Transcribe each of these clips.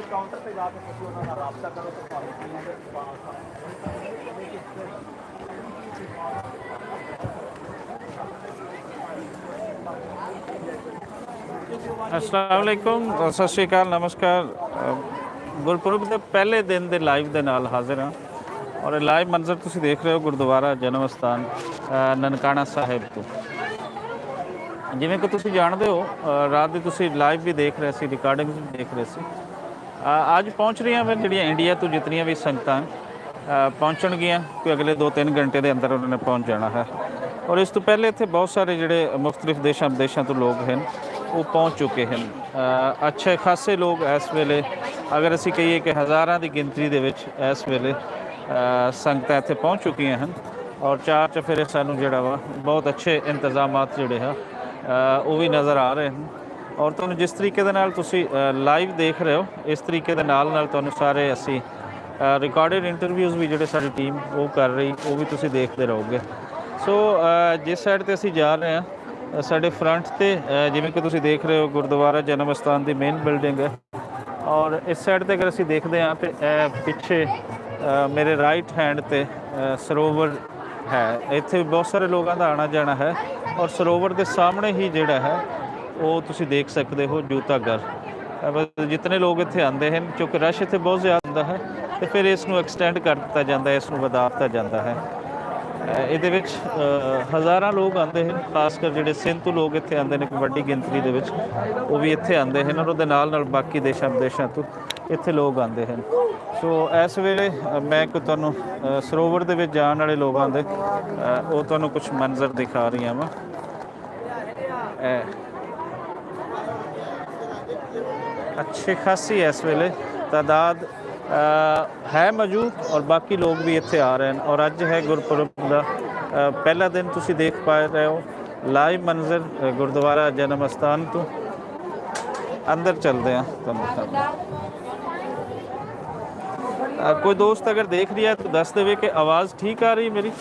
Counter पे जाके किसी उन्होंने रास्ता करो तो अस्सलाम वालेकुम, सत श्री अकाल, नमस्कार। गुरपुरब के पहले दिन के लाइव के नाल हाजिर हाँ और लाइव मंजर तुसीं देख रहे हो गुरुद्वारा जन्म स्थान ननकाना साहिब तो जिमें कि तुसीं जानते हो रात की तुसीं लाइव भी देख रहे सी, रिकॉर्डिंग भी देख रहे सी। अज पहुँच रही मैं जिहड़ियां इंडिया तो जितनियां भी संगतां पहुँचणगियां, कोई अगले 2-3 घंटे के अंदर उन्होंने पहुँच जाना है। और इस तो पहले इत्थे बहुत सारे जिहड़े मुख्तलिफ देशों विदेशों तो लोग हैं वो पहुँच चुके हैं। अच्छे खासे लोग इस वेले अगर असी कहिए कि हज़ारां की गिनती दे विच इस वेले संगतां इत्थे पहुँच चुकियां हैं और चार चफेरे सानूं जिहड़ा वा बहुत अच्छे इंतजामात जिहड़े है वो भी नज़र आ रहे हैं। और तुहानूं जिस तरीके दे नाल तुसीं लाइव देख रहे हो इस तरीके दे नाल तुहानूं सारे असी रिकॉर्डिड इंटरव्यूज़ भी जिहड़े साडी टीम वो कर रही वो भी तुसीं देखते रहोगे। सो जिस साइड ते असी जा रहे हैं साडे फ्रंट ते जिवें कि तुसीं देख रहे हो गुरुद्वारा जन्म स्थान की मेन बिल्डिंग है और इस साइड ते अगर असी देखते हैं तो पिछे मेरे राइट हैंड ते सरोवर है। इत्थे बहुत सारे लोगों का आना जाना है और सरोवर के सामने ही जिहड़ा है वो तुसीं देख सकते हो जूता घर। जितने लोग इत्थे आते हैं क्योंकि रश इत्थे बहुत ज़्यादा होंदा है तो फिर इसनूं एक्सटेंड कर दिता जाता है, इसनूं वधा दिता जाता है। ਇਹਦੇ ਵਿੱਚ हज़ारां लोग आते हैं, खासकर जिहड़े सिंध तो लोग इत्थे आते हैं वड्डी गिनती दे विच वो भी इत्थे आते हैं और उहदे नाल नाल बाकी देशों विदेशों तो इत्थे लोग आते हैं। सो इस वेले मैं कोई तुहानूं सरोवर दे विच जाण वाले लोगों दे वो तुहानूं कुछ मंजर दिखा रही हाँ। अच्छी खासी इस वेले तादाद है मौजूद और बाकी लोग भी इत्थे आ रहे हैं और अज है गुरपुरब का पहला दिन। तुसीं देख पा रहे हो लाइव मंजर गुरुद्वारा जन्म स्थान तो अंदर चलते हैं। कोई दोस्त अगर देख रही है तो दस देवे कि आवाज़ ठीक आ रही है मेरी,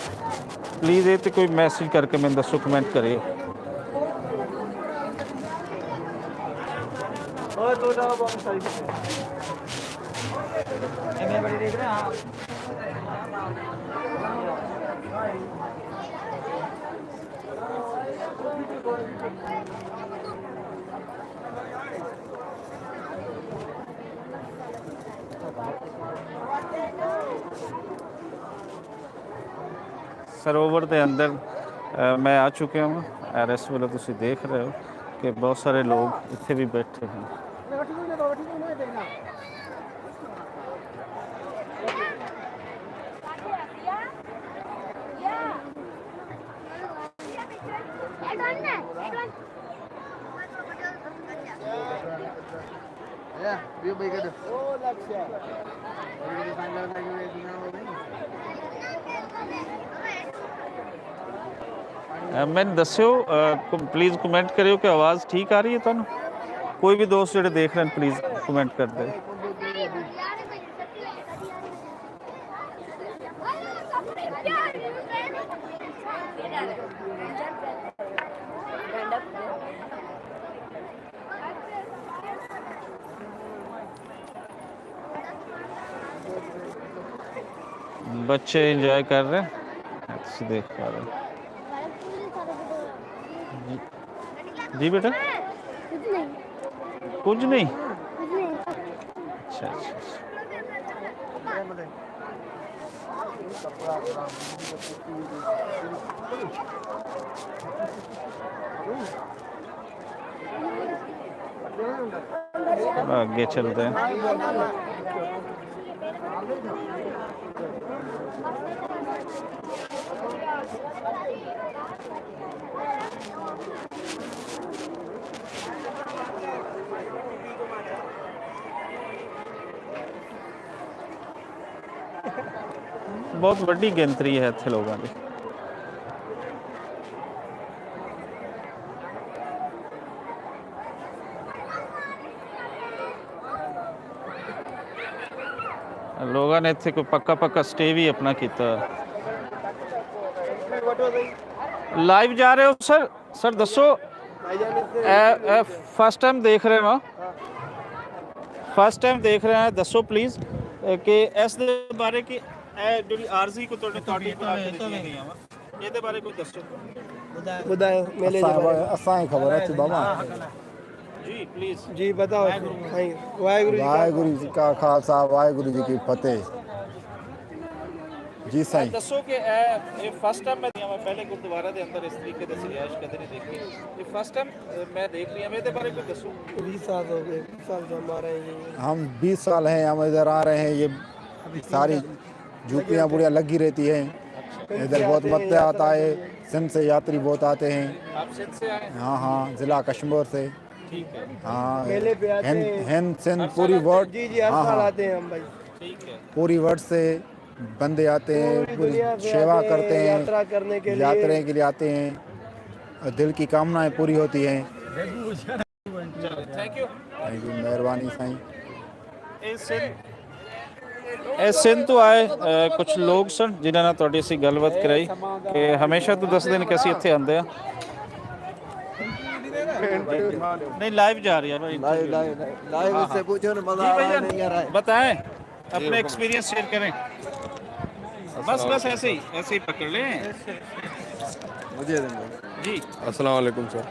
प्लीज़ ये तो कोई मैसेज करके मैं दसो, कमेंट करिए। सरोवर के अंदर मैं आ चुके हूँ और इस वेले तुसीं देख रहे हो कि बहुत सारे लोग इत्थे भी बैठे हैं। मैंने दस्यो प्लीज़ कमेंट करियो कि आवाज़ ठीक आ रही है तुहानूं। कोई भी दोस्त जो देख रहे हैं प्लीज़ कमेंट कर दे। बच्चे एंजॉय कर रहे हैं, देख पा रहे हैं। जी बेटा कुछ नहीं। अच्छा अच्छा आगे चलते हैं। बहुत वड्डी गिनती है इत्थे लोगों की। लोगों ने इत्थे कोई पक्का स्टे भी अपना किया। लाइव जा रहे हो सर? सर दसो, फर्स्ट टाइम देख रहे हो? फर्स्ट टाइम देख रहे हैं, दसो प्लीज़ कि इस दे बारे की ਜਿਹੜੀ ਆਰਜ਼ੀ ਕੋ ਤੁਹਾਡੇ ਕਾਰਡ ਬਣਾ ਕੇ ਦਿੱਤੀਆਂ ਗਈਆਂ ਵਾ, ਇਹਦੇ ਬਾਰੇ ਕੋਈ ਦੱਸੋ। बुदायो मेले जे बारे असां खबर अच बाबा जी प्लीज़ जी बताओ साईं। वाहेगुरु जी वाहेगुरु जी का खालसा वाहेगुरु जी की फतेह। जी साईं दसो कि ये फर्स्ट टाइम मैं पहले गुरुद्वारा के अंदर इस तरीके से रिहाइश कदे नहीं देखी, ये फर्स्ट टाइम मैं देख रही हूँ, मेरे बारे कोई दसो। 20 साल हो गए, 20 साल से हम आ रहे हैं ये। हम 20 साल हैं हम इधर आ रहे हैं। ये सारी झुग्गियाँ बुढ़िया लगी रहती हैं। इधर बहुत मत्ते आता है, सिंध से यात्री बहुत आते हैं। आप सिंध से आए? हाँ हाँ, जिला कश्मीर से। ठीक है, हाँ मेले पे आते हैं। हिंद सिंध पूरी वर्ल्ड। जी जी हर हाँ साल हाँ, आते हैं हम भाई। ठीक है। पूरी वर्ल्ड से बंदे आते हैं, पूरी पूरी दुनिया से सेवा आते हैं, करते हैं, यात्रा करने के लिए। यात्रा के लिए आते हैं और दिल की कामनाएं पूरी होती हैं। Thank you. मेहरबानी साईं। ਇਹ ਸਿੰਧ ਤੋਂ ਆਏ ਕੁਝ ਲੋਕ ਸਨ ਜਿਨ੍ਹਾਂ ਨਾਲ ਤੁਹਾਡੀ ਅਸੀਂ ਗੱਲਬਾਤ ਕਰਾਈ ਕਿ ਹਮੇਸ਼ਾ ਤੋਂ ਦੱਸਦੇ ਨੇ ਕਿ ਅਸੀਂ ਇੱਥੇ ਆਉਂਦੇ ਆ। नहीं लाइव जा रही है भाई, लाइव से पूछो ना, मजा आ रहा है नहीं आ रहा है। बताएं अपने एक्सपीरियंस शेयर करें। बस ऐसे ही पकड़ लें। मुझे जी अस्सलाम वालेकुम सर।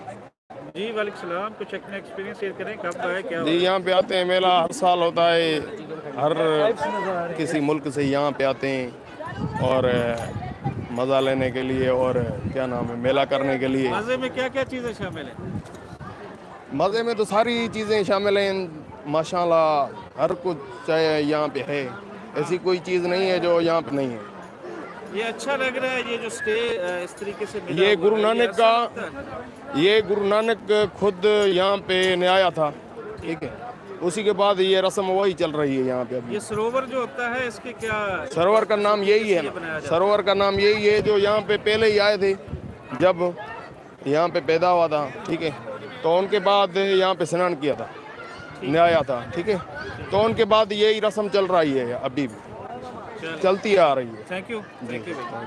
जी वालेकुम सलाम। कुछ अपने एक्सपीरियंस शेयर करें, कब आए, क्या जी हुआ? यहाँ पे आते हैं, मेला हर साल होता है, हर किसी मुल्क से यहाँ पे आते हैं और मज़ा लेने के लिए और क्या नाम है मेला करने के लिए। मज़े में क्या क्या चीज़ें शामिल है? मज़े में तो सारी चीज़ें शामिल हैं माशाल्लाह, हर कुछ चाहे यहाँ पे है, ऐसी कोई चीज़ नहीं है जो यहाँ पे नहीं है। ये अच्छा लग रहा है, ये जो स्टे इस तरीके से मिला ये हुआ गुरु है, नानक ऐसा का, लगता है? ये गुरु नानक खुद यहाँ पे ने आया था, ठीक है, उसी के बाद ये रस्म वही चल रही है यहाँ पे अभी। ये सरोवर जो होता है इसके क्या सरोवर का नाम यही है ना, सरोवर का नाम यही है जो यहाँ पे पहले ही आए थे जब यहाँ पे पैदा हुआ था, ठीक है, तो उनके बाद यहाँ पे स्नान किया था, नहाया था, ठीक है, तो उनके बाद यही रस्म चल रही है अभी भी चलती आ रही है। थैंक यू भाई।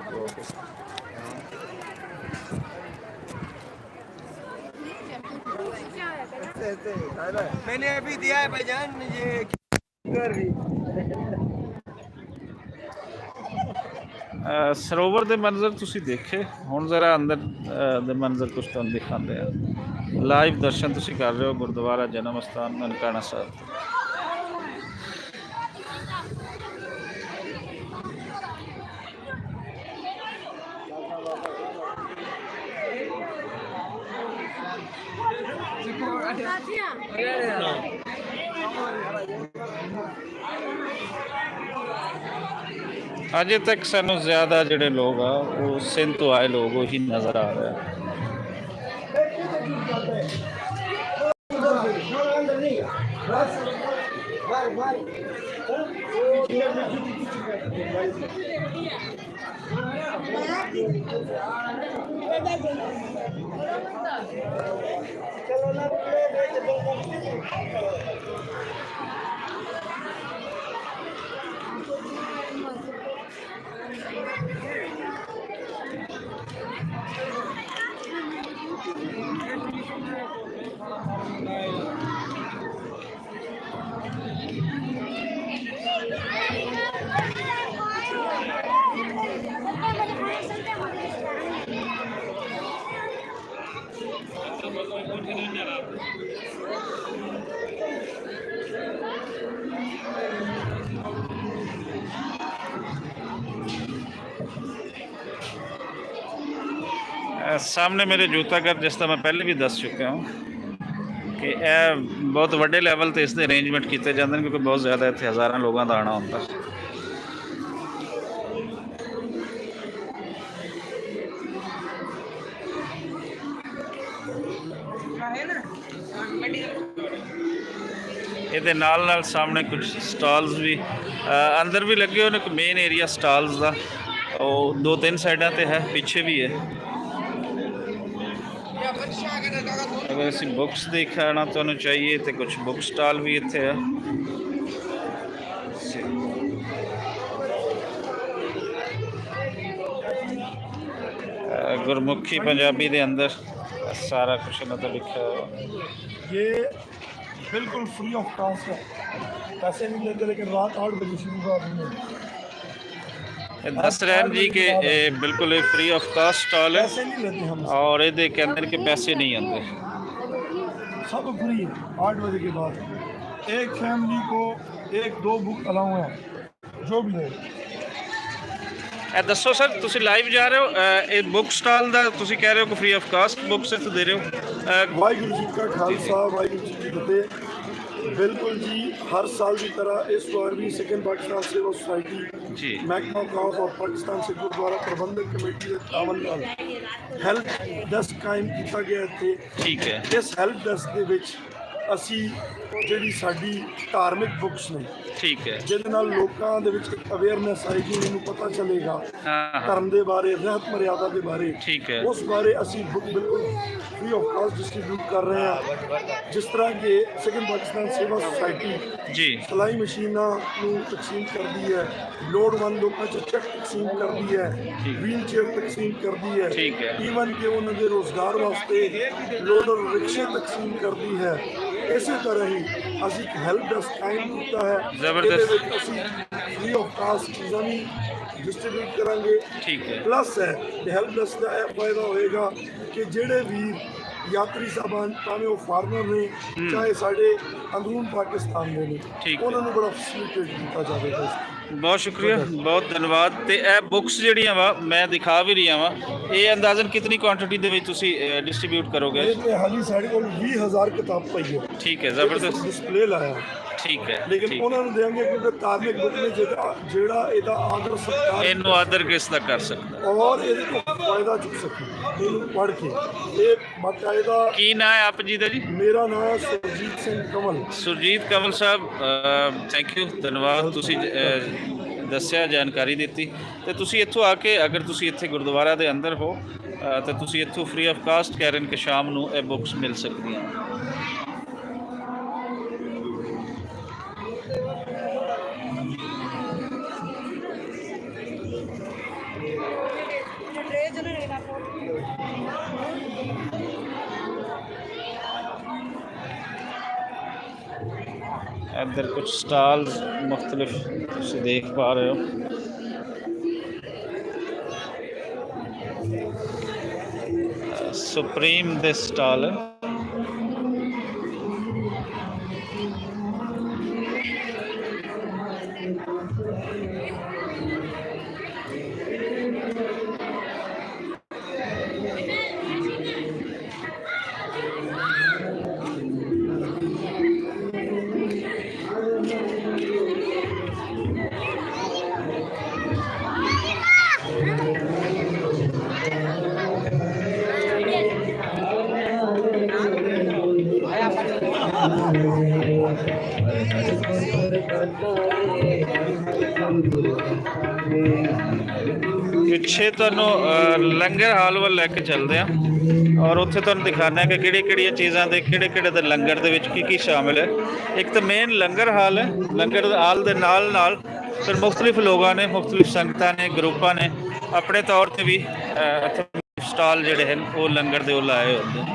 मैंने अभी दिया है भाईजान ये सरोवर ਦੇ ਮੰਜ਼ਰ ਤੁਸੀਂ ਦੇਖੇ। ਹੁਣ ਜ਼ਰਾ ਅੰਦਰ ਦੇ ਮੰਜ਼ਰ ਕੁਝ ਤੁਹਾਨੂੰ ਦਿਖਾਉਂਦੇ ਆ। ਲਾਈਵ ਦਰਸ਼ਨ ਤੁਸੀਂ ਕਰ ਰਹੇ ਹੋ ਗੁਰਦੁਆਰਾ ਜਨਮ ਅਸਥਾਨ ਨਨਕਾਣਾ ਸਾਹਿਬ। अजे तक सानू ज़्यादा जोड़े लोग आ वो सिंध तो आए लोग ही नज़र आ रहे हैं। सामने मेरे जूता घर जिस तरह मैं पहले भी दस चुका हूँ कि बहुत वड्डे लैवल ते इसके अरेंजमेंट किए जाते हैं क्योंकि बहुत ज़्यादा इतने हज़ारों लोगों का आना होता है। ਇਹਦੇ ਨਾਲ ਸਾਹਮਣੇ ਕੁਝ ਸਟਾਲਸ ਵੀ ਅੰਦਰ ਵੀ ਲੱਗੇ ਹੋਏ ਨੇ। ਇੱਕ ਮੇਨ ਏਰੀਆ ਸਟਾਲਸ ਦਾ ਉਹ 2-3 ਸਾਈਡਾਂ ਤੇ ਹੈ, ਪਿੱਛੇ ਵੀ ਹੈ। अगर ਅਸੀਂ ਬੁੱਕਸ ਦਿਖਾਣਾ ਤੁਹਾਨੂੰ ਚਾਹੀਏ ਤੇ ਕੁਝ ਬੁੱਕ ਸਟਾਲ ਵੀ ਇੱਥੇ ਹੈ। ਗੁਰਮੁਖੀ ਪੰਜਾਬੀ ਦੇ ਅੰਦਰ ਸਾਰਾ ਕੁਝ ਇਹਨਾਂ ਦਾ ਲਿਖਿਆ ਹੋਇਆ। ये बिल्कुल फ्री ऑफ कॉस्ट है, पैसे नहीं लेते, लेकिन रात 8 बजे शुरू का आपने ਇਹ ਦੱਸ ਰਹੇ ਹਨ ਜੀ ਕਿ ਇਹ ਬਿਲਕੁਲ फ्री ऑफ कास्ट स्टॉल है पैसे नहीं लेते हम, और ਇਹਦੇ के अंदर के पैसे नहीं आते। सब फ्री है 8 बजे के बाद। एक फैमिली को 1-2 बुक अलाउ है, जो भी है। ਇਹ ਦੱਸੋ ਸਰ, ਤੁਸੀਂ ਲਾਈਵ ਜਾ ਰਹੇ ਹੋ, ਇਹ ਬੁੱਕ ਸਟਾਲ ਦਾ ਤੁਸੀਂ ਕਹਿ ਰਹੇ ਹੋ ਕਿ ਫ੍ਰੀ ਆਫ ਕਾਸਟ ਬੁੱਕਸ ਇੱਥੇ ਦੇ ਰਹੇ ਹੋ। वाहिगुरु जी का खालसा, वाहिगुरु जी की फतेह। बिल्कुल जी, हर साल की तरह इस बार भी सेकंड पाकिस्तान सेवा सोसाइटी जी महकमा काफ और पाकिस्तान से गुरुद्वारा प्रबंधक कमेटी के तावन नाल हेल्प डेस्क कायम किया गया थे। ठीक है। इस हेल्प डेस्क ਦੇ ਵਿੱਚ ਅਸੀਂ ਜਿਹੜੀ ਸਾਡੀ ਧਾਰਮਿਕ ਬੁੱਕਸ ਨੇ, ठीक है। ਜਿਹਦੇ ਨਾਲ ਲੋਕਾਂ ਦੇ ਵਿੱਚ ਇੱਕ ਅਵੇਅਰਨੈਸ ਆਏਗੀ, ਉਹਨਾਂ ਨੂੰ ਪਤਾ ਚੱਲੇਗਾ हाँ ਧਰਮ ਦੇ ਬਾਰੇ, ਰਹਿਤ ਮਰਿਆਦਾ ਦੇ ਬਾਰੇ। ठीक है। ਉਸ ਬਾਰੇ ਅਸੀਂ ਬੁੱਕ ਬਿਲਕੁਲ ਫ੍ਰੀ ਆਫ ਕਾਸਟ ਡਿਸਟ੍ਰੀਬਿਊਟ ਕਰ ਰਹੇ ਹਾਂ। ਜਿਸ ਤਰ੍ਹਾਂ ਕਿ ਸੈਕੰਡ ਪਾਕਿਸਤਾਨ ਸੇਵਾ ਸੁਸਾਇਟੀ जी ਸਿਲਾਈ ਮਸ਼ੀਨਾਂ ਨੂੰ ਤਕਸੀਮ ਕਰਦੀ ਹੈ, ਲੋੜਵੰਦ ਲੋਕਾਂ 'ਚ ਚੈੱਕ ਤਕਸੀਮ ਕਰਦੀ ਹੈ, ਵੀਲ ਚੇਅਰ ਤਕਸੀਮ ਕਰਦੀ ਹੈ, ठीक है। ਈਵਨ ਕਿ ਉਹਨਾਂ ਦੇ ਰੋਜ਼ਗਾਰ ਵਾਸਤੇ ਲੋਡਰ ਰਿਕਸ਼ੇ ਤਕਸੀਮ ਕਰਦੀ ਹੈ। ਇਸੇ ਤਰ੍ਹਾਂ ਹੀ ਅਸੀਂ ਇੱਕ ਹੈਲਪ ਡੈਸਕ ਕਾਇਮ ਕੀਤਾ ਹੈ। ਜ਼ਬਰਦਸਤ। ਇਹਦੇ ਵਿੱਚ ਅਸੀਂ ਫ੍ਰੀ ਆਫ ਕਾਸਟ ਚੀਜ਼ਾਂ ਵੀ ਡਿਸਟ੍ਰੀਬਿਊਟ ਕਰਾਂਗੇ। ठीक है। ਪਲੱਸ ਹੈ ਤੇ ਹੈਲਪ ਡੈਸਕ ਦਾ ਇਹ ਫਾਇਦਾ ਹੋਏਗਾ ਕਿ ਜਿਹੜੇ ਵੀਰ ਯਾਤਰੀ ਸਾਹਿਬਾਨ, ਭਾਵੇਂ ਉਹ ਫਾਰਮਰ ਨੇ ਚਾਹੇ ਸਾਡੇ ਅੰਦਰੂਨ ਪਾਕਿਸਤਾਨ ਦੇ ਨੇ, ਠੀਕ ਉਹਨਾਂ ਨੂੰ ਬੜਾ ਫੈਸਿਲਿਟੇਟ ਕੀਤਾ ਜਾਵੇਗਾ। ਬਹੁਤ ਸ਼ੁਕਰੀਆ, ਬਹੁਤ ਧੰਨਵਾਦ। ਤੇ ਇਹ ਬੁੱਕਸ ਜਿਹੜੀਆਂ ਵਾ ਮੈਂ ਦਿਖਾ ਵੀ ਰਹੀਆਂ ਵਾ, ਇਹ ਅੰਦਾਜ਼ਨ ਕਿੰਨੀ ਕੁਆਂਟੀਟੀ ਦੇ ਵਿੱਚ ਤੁਸੀਂ ਡਿਸਟ੍ਰੀਬਿਊਟ ਕਰੋਗੇ? ਇਹ ਤੇ ਹਾਲੀ ਸਾਡੇ ਕੋਲ 20,000 ਕਿਤਾਬ ਪਈ ਹੈ। ਠੀਕ ਹੈ, ਜ਼ਬਰਦਸਤ। ਡਿਸਪਲੇ ਲਾਇਆ, ਠੀਕ ਹੈ, ਲੇਕਿਨ ਠੀਕ। ਉਹਨਾਂ ਨੂੰ ਦੇਵਾਂਗੇ ਕਿਉਂਕਿ ਧਾਰਮਿਕ ਬੁੱਕ ਨੇ ਜਿਹੜਾ ਇਹਦਾ ਆਦਰ ਸਤਿਕਾਰ ਇਹਨੂੰ ਆਦਰ ਕਿਸ ਦਾ ਕਰ ਸਕਦਾ? ਔਰ ਇਹਦੇ ਤੋਂ ਫਾਇਦਾ ਚੁੱਕ ਸਕੇ, ਇਹਨੂੰ ਪੜ੍ਹ ਕੇ। ਇਹ ਬਾਕਾਇਦਾ ਕੀ ਨਾਂ ਹੈ ਆਪ ਜੀ ਦਾ ਜੀ? ਮੇਰਾ ਨਾਮ ਹੈ ਸੁਰਜੀਤ ਸਿੰਘ ਕਮਲ। ਸੁਰਜੀਤ ਕਮਲ ਸਾਹਿਬ, ਥੈਂਕ ਯੂ, ਧੰਨਵਾਦ। ਤੁਸੀਂ ਦੱਸਿਆ, ਜਾਣਕਾਰੀ ਦਿੱਤੀ। ਤੇ ਤੁਸੀਂ ਇੱਥੋਂ ਆ ਕੇ, ਅਗਰ ਤੁਸੀਂ ਇੱਥੇ ਗੁਰਦੁਆਰਾ ਦੇ ਅੰਦਰ ਹੋ ਤਾਂ ਤੁਸੀਂ ਇੱਥੋਂ ਫ੍ਰੀ ਆਫ ਕਾਸਟ ਕਹਿ ਰਹੇ ਨੇ ਕਿ ਸ਼ਾਮ ਨੂੰ ਇਹ ਬੁੱਕਸ ਮਿਲ ਸਕਦੀਆਂ। इधर कुछ स्टॉल्स मुख्तलिफ तुम देख पा रहे हो। सुप्रीम दे स्टॉल है। ਪਿੱਛੇ ਤੁਹਾਨੂੰ ਲੰਗਰ ਹਾਲ ਵੱਲ ਲੈ ਕੇ ਚੱਲਦੇ ਆ ਔਰ ਉੱਥੇ ਤੁਹਾਨੂੰ ਦਿਖਾਣਾ ਕਿ ਕਿਹੜੀਆਂ ਚੀਜ਼ਾਂ ਦੇ ਕਿਹੜੇ ਦੇ ਲੰਗਰ ਦੇ ਵਿੱਚ ਕੀ ਸ਼ਾਮਿਲ ਹੈ। ਇੱਕ ਤਾਂ ਮੇਨ ਲੰਗਰ ਹਾਲ ਹੈ, ਲੰਗਰ ਹਾਲ ਦੇ ਨਾਲ ਫਿਰ ਮੁxtਲਿਫ ਲੋਕਾਂ ਨੇ, ਮੁxtਲਿਫ ਸੰਗਤਾਂ ਨੇ, ਗਰੁੱਪਾਂ ਨੇ ਆਪਣੇ ਤੌਰ ਤੇ ਵੀ ਇੱਥੇ ਸਟਾਲ ਜਿਹੜੇ ਹਨ ਉਹ ਲੰਗਰ ਦੇ ਉਹ ਲਾਏ ਹੁੰਦੇ ਨੇ।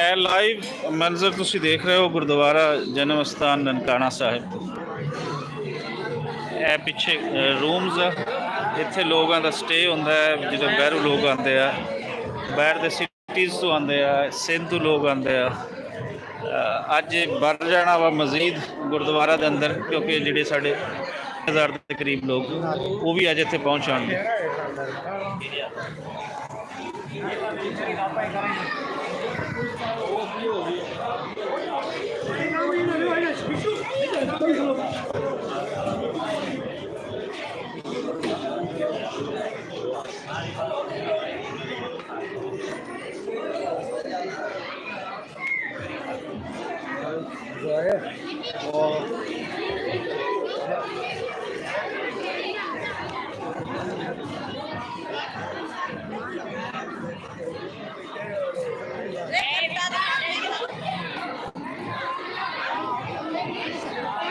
ਇਹ ਲਾਈਵ ਮੰਜ਼ਰ ਤੁਸੀਂ ਦੇਖ ਰਹੇ ਹੋ ਗੁਰਦੁਆਰਾ ਜਨਮ ਸਥਾਨ ਨਨਕਾਣਾ ਸਾਹਿਬ। ਇਹ ਪਿੱਛੇ ਰੂਮਸ ਆ, ਇੱਥੇ ਲੋਕਾਂ ਦਾ ਸਟੇ ਹੁੰਦਾ ਹੈ। ਜਦੋਂ ਬਾਹਰੋਂ ਲੋਕ ਆਉਂਦੇ ਆ, ਬਾਹਰ ਦੇ ਸਿਟੀਜ਼ ਤੋਂ ਆਉਂਦੇ ਆ, ਸਿੰਧ ਤੋਂ ਲੋਕ ਆਉਂਦੇ ਆ। ਅੱਜ ਭਰ ਜਾਣਾ ਵਾ ਮਜ਼ੀਦ ਗੁਰਦੁਆਰਾ ਦੇ ਅੰਦਰ, ਕਿਉਂਕਿ ਜਿਹੜੇ ਸਾਡੇ 1000 ਦੇ ਕਰੀਬ ਲੋਕ ਉਹ ਵੀ ਅੱਜ ਇੱਥੇ ਪਹੁੰਚ ਜਾਣਗੇ।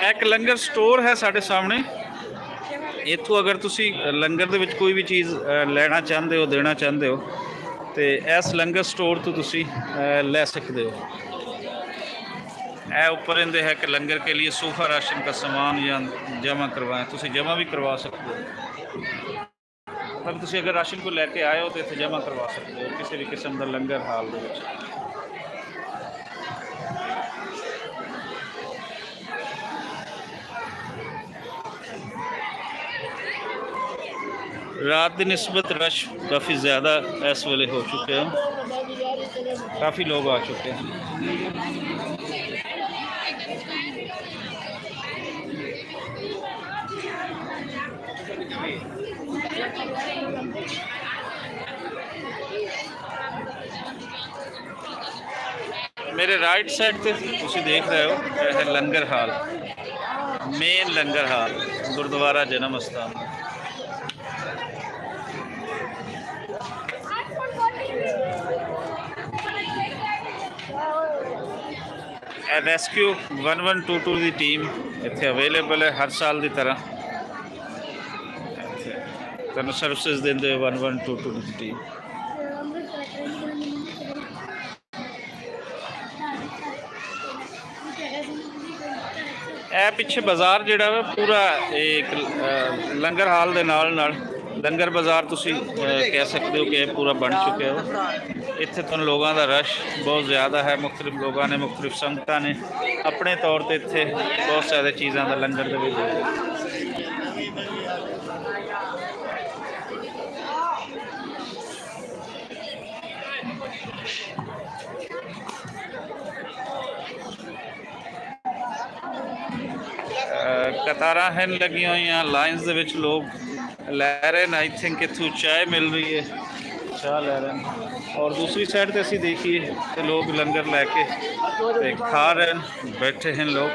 एक लंगर स्टोर है साढ़े सामने। इत्थों अगर तुसी लंगर दे विच कोई भी चीज़ लेना चाहते हो, देना चाहते हो, तो इस लंगर स्टोर तो तुसी ले सकते हो। ऊपर इनदे है कि लंगर के लिए सूखा राशन का सामान या जमा करवाएं, तुसी जमा भी करवा सकते हो। मतलब तुसी अगर राशन को लेके आए हो तो इत्थे जमा करवा सकते हो किसी भी किस्म का लंगर हाल दे विच। रात की निस्बत रश काफ़ी ज़्यादा इस वेले हो चुके हैं, काफ़ी लोग आ चुके हैं। मेरे राइट साइड पे तुसी देख रहे हो यह है लंगर हाल, मेन लंगर हाल गुरुद्वारा जन्म स्थान। रेस्क्यू 1122 की टीम इत्थे अवेलेबल है हर साल की तरह, तुहानूं सर्विसेज देंदे 1122 की टीम। ए पिछे बाज़ार जिहड़ा वा पूरा एक लंगर हाल दे नाल लंगर बाज़ार तुसी कह सकते हो कि पूरा बन चुके हो। इत्थे तुहानूं लोगों का रश बहुत ज़्यादा है, मुख्तलिफ लोगों ने, मुख्तलिफ संगतां ने अपने तौर पर इत्थे बहुत सारी चीज़ों का लंगर दे विच कतारां हैं लगी हुई, लाइन्स दे विच लोग लै रहे हैं। आई थिंक इत्थों चाय मिल रही है, चाह लै रहे हैं। और दूसरी साइड पे असी देखिए तो लोग लंगर लैके ते खा रहे हैं, बैठे हैं लोग।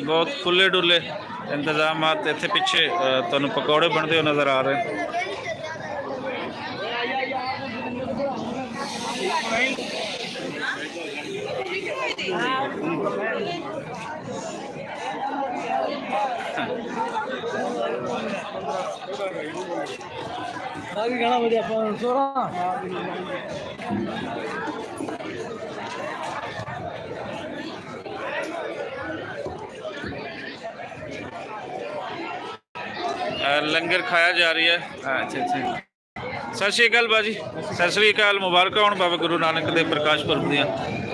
बहुत खुले डुले इंतजाम इत्थे पिछे तुहानूं पकौड़े बनते हुए नज़र आ रहे हैं। लंगर खाया जा रही है। अच्छा अच्छा, सत श्री अकाल बाजी, सत श्री अकाल, मुबारक होण बाबा गुरु नानक देव प्रकाश पुरब दियां।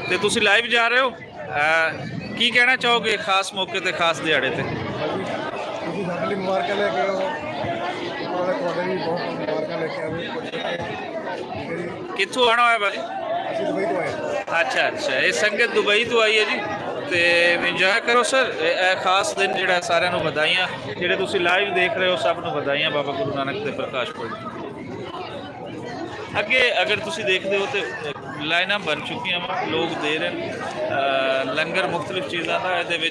ते तुसी लाइव जा रहे हो, की कहना चाहोगे खास मौके ते खास दिहाड़े ते? मुबारक लेके कित्थों आना है बाजी? अच्छा अच्छा, ये संगत दुबई तो आई है जी, तो इंजॉय करो सर। खास दिन जोड़ा सारे बधाइयाँ, जोड़े तुम लाइव देख रहे हो सब बधाइयाँ बाबा गुरु नानक देव प्रकाश पुरब। अगे अगर तुम देखते हो तो लाइना बन चुकी, लोग दे रहे हैं लंगर मुख्तलिफ चीज़ों का। ये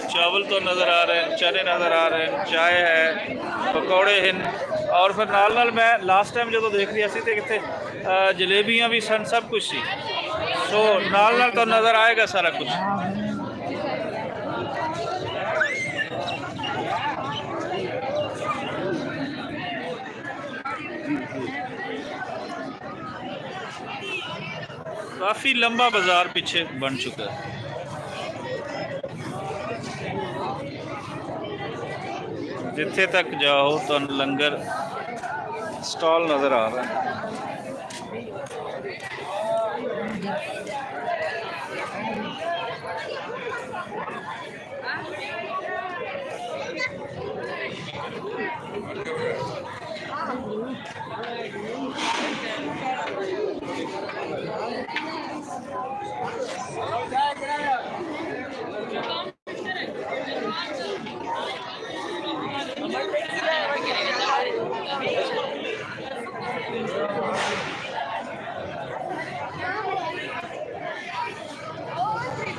चावल तो नज़र आ रहे हैं, चने नज़र आ रहे हैं, चाय है, पकौड़े हैं, और फिर नाल मैं लास्ट टाइम जो देख रही सी तो कितने जलेबियाँ भी सन, सब कुछ सी। सो नाल तो नज़र आएगा सारा कुछ। काफ़ी लंबा बाज़ार पीछे बन चुका है। जिथे तक जाओ तो लंगर स्टॉल नज़र आ रहा है।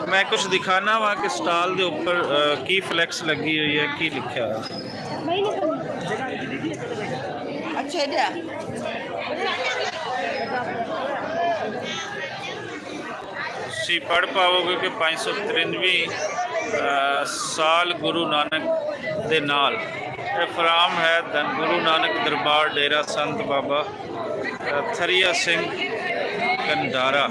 मैं कुछ दिखाना वा कि स्टाल के उपर की फ्लैक्स लगी हुई है, की लिखा है। अच्छा है तुसी पढ़ पाओगे कि 593 साल गुरु नानक दे नाल फराम है धन गुरु नानक दरबार डेरा संत बाबा थरिया सिंह कंडारा।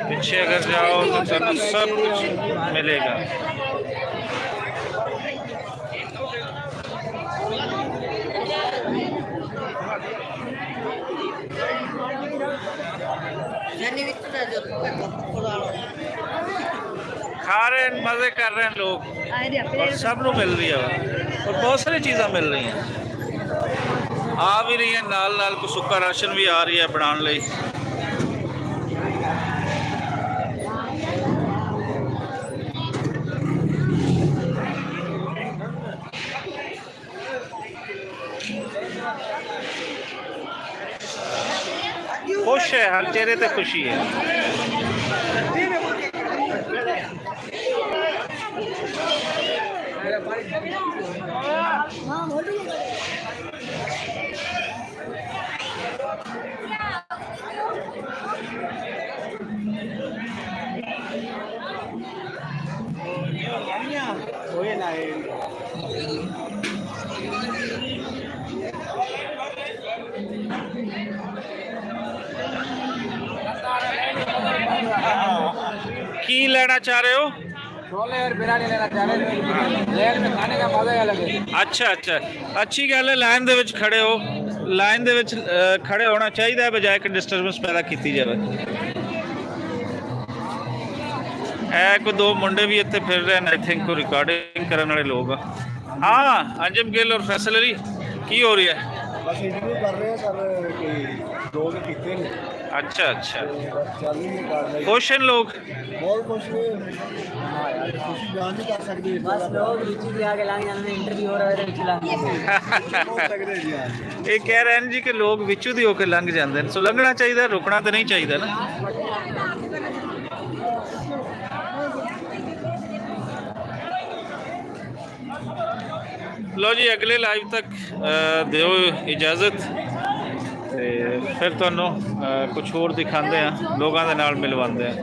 पीछे अगर जाओ तो तुम्हें सब कुछ मिलेगा। खा रहे हैं, मजे कर रहे हैं लोग और सब लोग मिल रही है और बहुत सारी चीज़ें मिल रही हैं, आ भी रही है नाल नाल को सुक्का राशन भी आ रही है बनाने लई। खुश है, हर चेहरे पे खुशी है। की लेना चाह रहे हो? छोले और बिरयानी लेना चाह रहे हैं। लेन में खाने का मजा ही अलग है। अच्छा अच्छा, अच्छी गल है। लाइन दे विच खड़े हो, लाइन दे विच खड़े होना चाहिए बजाय कि डिस्टर्बेंस पैदा की जाए। है कोई दो मुंडे भी इतने फिर रहे हैं, आई थिंक कोई रिकॉर्डिंग करने वाले लोग। हाँ, अंजम गिल और फैसल अली की हो रही है? बस इंटरव्यू कर रहे हैं सर कि दो के कितने ने अच्छा अच्छा, चल ही नहीं कर रहे। खुश हैं लोग? बहुत खुश हैं। हाँ यार, खुशी बयान नहीं कर सकती। बस लोग रुचि भी आगे लाने जाने में इंटरव्यू हो रहा है पिछला। बहुत लग रहे हैं जी यार। ये कह रहे हैं जी कि लोग विचू दी होकर लंघ जाते हैं, सो लंघना चाहिए, रुकना तो नहीं चाहिए ना। लो जी, अगले लाइव तक दिओ इजाज़त, फिर तुहानू कुछ होर दिखाते हैं, लोगों के नाल मिलवाते हैं।